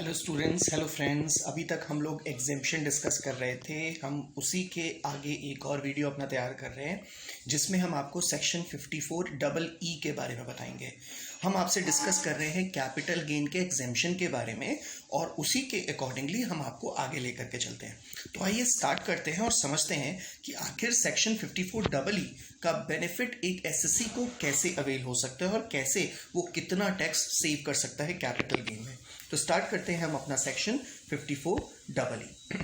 Hello students, hello friends. अभी तक हम लोग एग्जेम्पशन डिस्कस कर रहे थे। हम उसी के आगे एक और वीडियो अपना तैयार कर रहे हैं जिसमें हम आपको सेक्शन 54 डबल ई के बारे में बताएंगे। हम आपसे डिस्कस कर रहे हैं कैपिटल गेन के एग्जेम्पशन के बारे में और उसी के अकॉर्डिंगली हम आपको आगे लेकर के चलते हैं। तो आइए स्टार्ट करते हैं और समझते हैं कि आखिर सेक्शन 54 डबल ई का बेनिफिट एक एसएससी को कैसे अवेल हो सकता है और कैसे वो कितना टैक्स सेव कर सकता है कैपिटल गेन में। तो स्टार्ट करते हैं हम अपना सेक्शन 54 डबल ई।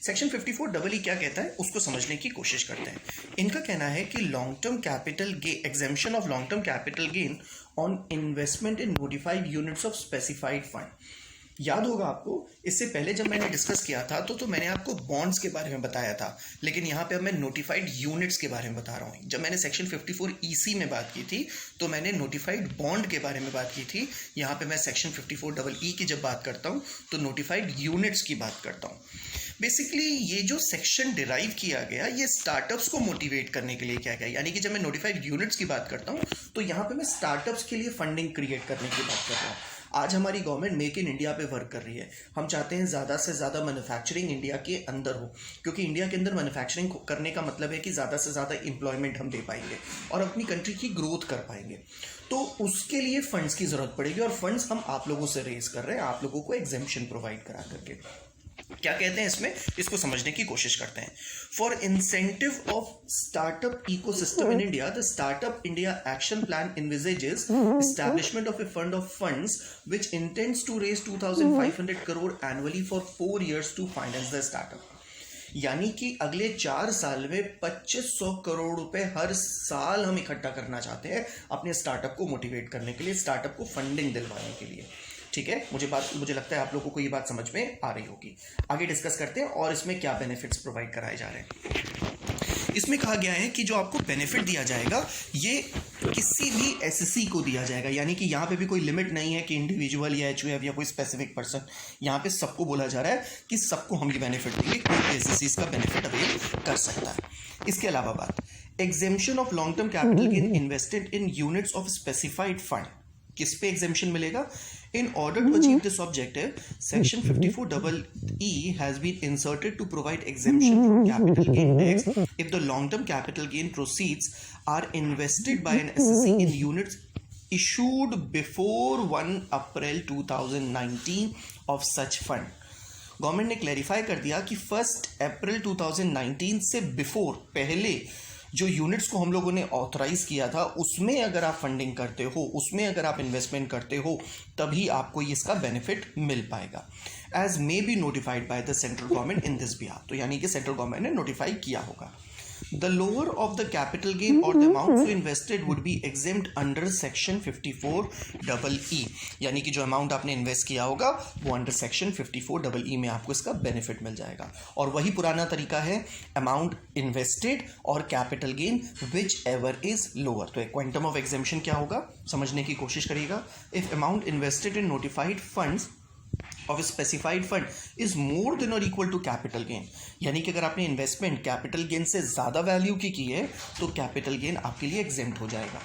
सेक्शन 54 डबल ई क्या कहता है उसको समझने की कोशिश करते हैं। इनका कहना है कि long term capital gain, exemption of long term capital gain on investment in notified units of specified fund. याद होगा आपको, इससे पहले जब मैंने डिस्कस किया था तो मैंने आपको बॉन्ड्स के बारे में बताया था, लेकिन यहाँ पे अब मैं नोटिफाइड यूनिट्स के बारे में बता रहा हूँ। जब मैंने सेक्शन 54 ईसी में बात की थी तो मैंने नोटिफाइड बॉन्ड के बारे में बात की थी। यहाँ पे मैं सेक्शन 54 डबल ई की जब बात करता हूँ तो नोटिफाइड यूनिट्स की बात करता हूँ। बेसिकली ये जो सेक्शन डिराइव किया गया ये स्टार्टअप्स को मोटिवेट करने के लिए किया गया, यानी कि जब मैं नोटिफाइड यूनिट्स की बात करता हूँ तो यहाँ पे मैं स्टार्टअप्स के लिए फंडिंग क्रिएट करने की बात कर रहा हूँ। आज हमारी गवर्नमेंट मेक इन इंडिया पे वर्क कर रही है। हम चाहते हैं ज़्यादा से ज़्यादा मैन्युफैक्चरिंग इंडिया के अंदर हो, क्योंकि इंडिया के अंदर मैन्युफैक्चरिंग करने का मतलब है कि ज़्यादा से ज़्यादा एम्प्लॉयमेंट हम दे पाएंगे और अपनी कंट्री की ग्रोथ कर पाएंगे। तो उसके लिए फंड्स की ज़रूरत पड़ेगी और फंड्स हम आप लोगों से रेज कर रहे हैं, आप लोगों को एग्जेम्पशन प्रोवाइड करा करके। क्या कहते हैं इसमें, इसको समझने की कोशिश करते हैं। For incentive of startup ecosystem in India, the startup India action plan envisages establishment of a fund of funds which intends to raise 2500 crore annually for 4 years to finance the startup। यानी कि अगले 4 साल में 2500 करोड़ रुपए हर साल हम इकट्ठा करना चाहते हैं अपने स्टार्टअप को मोटिवेट करने के लिए, स्टार्टअप को फंडिंग दिलवाने के लिए। ठीक है, मुझे लगता है आप लोगों को ये बात समझ में आ रही होगी। आगे डिस्कस करते हैं और इसमें क्या बेनिफिट्स प्रोवाइड कराए जा रहे हैं। इसमें कहा गया है कि जो आपको बेनिफिट दिया जाएगा ये किसी भी एसएससी को दिया जाएगा, यानी कि यहाँ पे भी कोई लिमिट नहीं है कि इंडिविजुअल या एचयूएफ या कोई स्पेसिफिक पर्सन। यहाँ पे सबको बोला जा रहा है कि सबको हम ये बेनिफिट देंगे, कोई एसएससी का बेनिफिट अवेल कर सकता है। इसके अलावा बात exemption of long term capital gain invested in units of specified fund. किस पे एग्जेम्पशन मिलेगा? In order to achieve this objective, Section 54 double E has been inserted to provide exemption from capital gain tax if the long-term capital gain proceeds are invested by an SSC in units issued before 1 April 2019 of such fund। Government ने clarify कर दिया कि 1 अप्रैल 2019 से before, पहले जो units को हम लोगों ने ऑथराइज किया था उसमें अगर आप फंडिंग करते हो, उसमें अगर आप इन्वेस्टमेंट करते हो, तभी आपको इसका बेनिफिट मिल पाएगा। As may be notified by the central government in this behalf. तो यानी कि सेंट्रल गवर्नमेंट ने नोटिफाई किया होगा। The lower of the capital gain or the amount so invested would be exempt under section 54 double ई। यानी कि जो amount आपने इन्वेस्ट किया होगा वो अंडर सेक्शन 54 डबल ई में आपको इसका बेनिफिट मिल जाएगा। और वही पुराना तरीका है, अमाउंट इन्वेस्टेड और capital gain which ever is lower. तो एक क्वांटम ऑफ एग्जेम्पशन क्या होगा समझने की कोशिश करिएगा। If amount invested in notified funds of specified fund is more than और इक्वल टू कैपिटल गेन, यानी कि अगर आपने इन्वेस्टमेंट कैपिटल गेन से ज़्यादा वैल्यू की है तो कैपिटल गेन आपके लिए एग्जेम्प्ट हो जाएगा।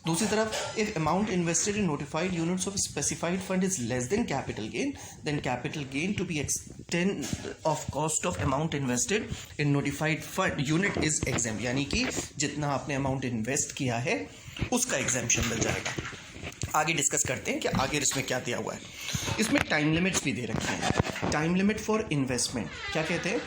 दूसरी तरफ if amount invested in notified units of specified fund is less than capital gain, then capital gain to be extend of cost of amount invested in notified fund unit is exempt, यानी कि जितना आपने amount invest किया है उसका exemption मिल जाएगा। आगे discuss करते हैं कि आगे इसमें क्या दिया हुआ है। इसमें टाइम लिमिट्स भी दे रखे हैं। टाइम लिमिट फॉर इन्वेस्टमेंट क्या कहते हैं?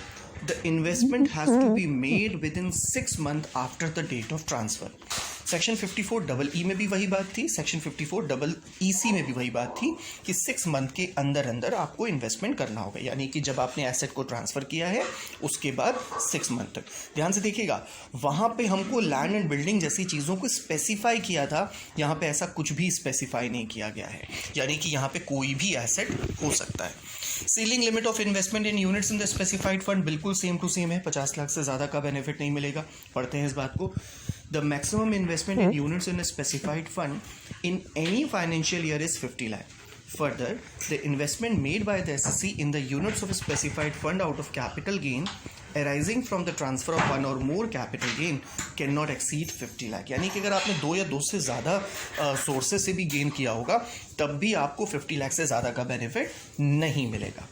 The investment has to be made with in 6 months after the date of transfer. Section 54 double E में भी वही बात थी, सेक्शन 54 डबल ई सी में भी वही बात थी कि 6 month के अंदर अंदर आपको इन्वेस्टमेंट करना होगा, यानी कि जब आपने एसेट को ट्रांसफ़र किया है उसके बाद 6 month तक। ध्यान से देखिएगा, वहाँ पे हमको लैंड एंड बिल्डिंग जैसी चीज़ों को स्पेसिफाई किया था, यहाँ पे ऐसा कुछ भी स्पेसिफाई नहीं किया गया है, यानी कि यहाँ पे कोई भी एसेट हो सकता है। Ceiling limit of investment in units in the specified fund बिल्कुल सेम टू सेम है, 50 लाख से ज़्यादा का बेनिफिट नहीं मिलेगा। पढ़ते हैं इस बात को। The maximum investment in units in a specified fund in any financial year is 50 lakh. Further, the investment made by the SSC in the units of a specified fund out of capital gain arising from the transfer of one or more capital gain cannot exceed 50 lakh. यानी कि अगर आपने 2 या 2 से ज़्यादा sources से भी gain किया होगा तब भी आपको 50 लाख से ज़्यादा का बेनिफिट नहीं मिलेगा।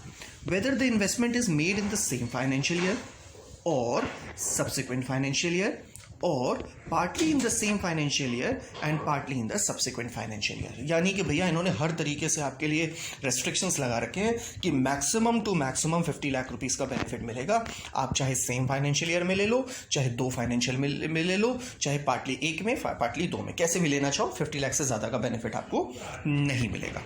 Whether the investment is made in the same financial year or subsequent financial year or partly in the same financial year and partly in the subsequent financial year। यानी कि भैया इन्होंने हर तरीके से आपके लिए रेस्ट्रिक्शंस लगा रखे हैं कि maximum to maximum 50 lakh rupees का बेनिफिट मिलेगा। आप चाहे सेम फाइनेंशियल ईयर में ले लो, चाहे 2 फाइनेंशियल में ले लो, चाहे पार्टली 1 में पार्टली 2 में, कैसे भी लेना चाहो 50 लाख से ज़्यादा का बेनिफिट आपको नहीं मिलेगा।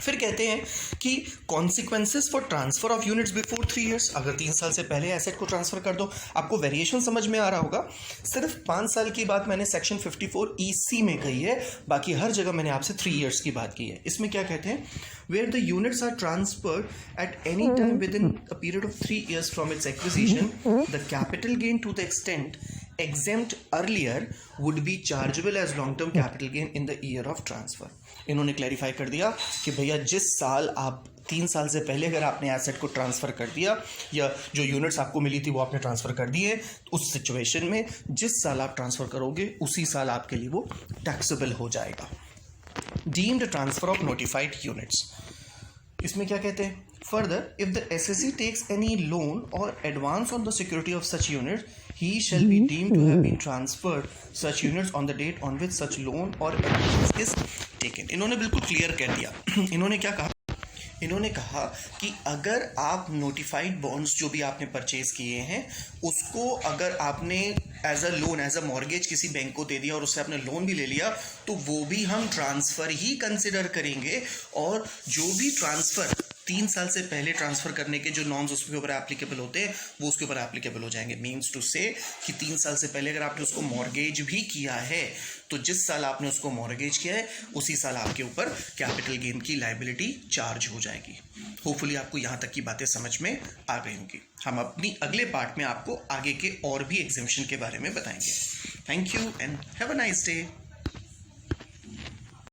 फिर कहते हैं कि consequences for transfer of units before 3 years. अगर 3 साल से पहले एसेट को ट्रांसफर कर दो, आपको वेरिएशन समझ में आ रहा होगा। सिर्फ 5 साल की बात मैंने सेक्शन 54EC में कही है, बाकी हर जगह मैंने आपसे 3 इयर्स की बात की है। इसमें क्या कहते हैं, where the units are transferred at any time with in a period of 3 years from its acquisition, the capital gain to the extent exempt earlier would be chargeable as long term capital gain in the year of transfer। इन्होंने clarify कर दिया कि भैया जिस साल आप 3 साल से पहले अगर आपने एसेट को ट्रांसफ़र कर दिया या जो यूनिट्स आपको मिली थी वो आपने ट्रांसफ़र कर दिए, उस सिचुएशन में जिस साल आप ट्रांसफ़र करोगे उसी साल आपके लिए वो टैक्सेबल हो जाएगा। Deemed transfer of notified units, इसमें क्या कहते हैं, further if the SSC takes any loan or advance on the security of such unit he shall be deemed to have been transferred such units on the date on which such loan or advance is taken। इन्होंने बिल्कुल clear कर दिया। इन्होंने क्या कहा, इन्होंने कहा कि अगर आप नोटिफाइड बॉन्ड्स जो भी आपने परचेज किए हैं उसको अगर आपने as a loan as a mortgage किसी बैंक को दे दिया और उससे आपने लोन भी ले लिया तो वो भी हम ट्रांसफ़र ही कंसिडर करेंगे, और जो भी ट्रांसफ़र 3 साल से पहले ट्रांसफ़र करने के जो नॉर्म्स उसके ऊपर एप्लीकेबल होते हैं वो उसके ऊपर एप्लीकेबल हो जाएंगे। मीन्स टू से कि 3 साल से पहले अगर आपने उसको मॉर्गेज भी किया है तो जिस साल आपने उसको मॉर्गेज किया है उसी साल आपके ऊपर कैपिटल गेन की लायबिलिटी चार्ज हो जाएगी। होपफुली आपको यहाँ तक की बातें समझ में आ गई होंगी। हम अपनी अगले पार्ट में आपको आगे के और भी एग्जेम्पशन के बारे में बताएंगे। Thank you and have a nice day.